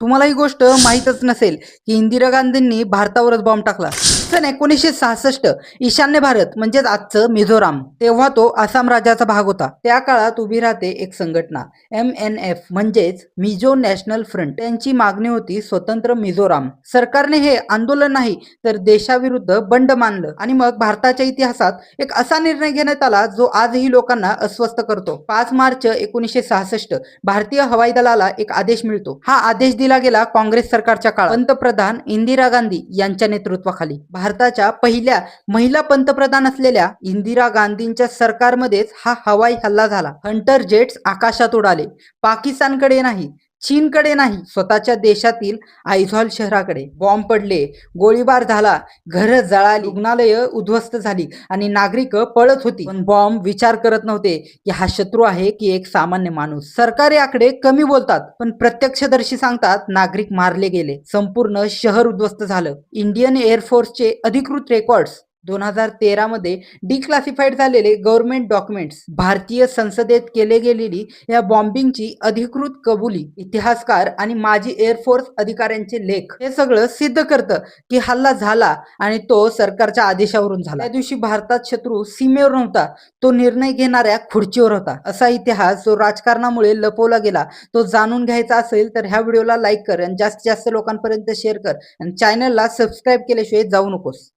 तुम्हाला ही गोष्ट माहीतच नसेल की इंदिरा गांधींनी भारतावरच बॉम्ब टाकला। सन 1966 ईशान्य भारत म्हणजेच आजचं मिझोराम, तेव्हा तो आसाम राज्याचा भाग होता। त्या काळात उभी राहते एक संघटना MNF म्हणजेच मिझो नॅशनल फ्रंट। त्यांची मागणी होती स्वतंत्र मिझोराम। सरकारने हे आंदोलन नाही तर देशाविरुद्ध बंड मानलं आणि मग भारताच्या इतिहासात एक असा निर्णय घेण्यात आला जो आजही लोकांना अस्वस्थ करतो। 5 मार्च 1966 भारतीय हवाई दलाला एक आदेश मिळतो। हा आदेश दिला गेला काँग्रेस सरकारच्या काळात पंतप्रधान इंदिरा गांधी यांच्या नेतृत्वाखाली। भारताच्या पहिल्या महिला पंतप्रधान असलेल्या इंदिरा गांधींच्या सरकारमध्येच हा हवाई हल्ला झाला। हंटर जेट्स आकाशात उडाले, पाकिस्तानकडे नाही, चीनकडे नाही, स्वतःच्या देशातील आयझॉल शहराकडे बॉम्ब पडले, गोळीबार झाला, घरं जळाली, रुग्णालय उद्ध्वस्त झाली आणि नागरिक पळत होती। पण बॉम्ब विचार करत नव्हते की हा शत्रू आहे की एक सामान्य माणूस। सरकारी आकडे कमी बोलतात पण प्रत्यक्षदर्शी सांगतात नागरिक मारले गेले, संपूर्ण शहर उद्ध्वस्त झालं। इंडियन एअरफोर्सचे अधिकृत रेकॉर्ड्स 2013 मध्ये डिक्लासिफाईड झालेले गव्हर्नमेंट डॉक्युमेंट्स, भारतीय संसदेत केले गेलेली या बॉम्बिंगची अधिकृत कबुली, इतिहासकार आणि माजी एअरफोर्स अधिकाऱ्यांचे लेख, हे सगळं सिद्ध करतं की हल्ला झाला आणि तो सरकारच्या आदेशावरून झाला। त्या दिवशी भारतात शत्रू सीमेवर नव्हता, तो निर्णय घेणाऱ्या खुर्चीवर होता। असा इतिहास जो राजकारणामुळे लपवला गेला तो जाणून घ्यायचा असेल तर ह्या व्हिडिओला लाईक कर आणि जास्तीत जास्त लोकांपर्यंत शेअर कर आणि चॅनलला सबस्क्राईब केल्याशिवाय जाऊ नकोस।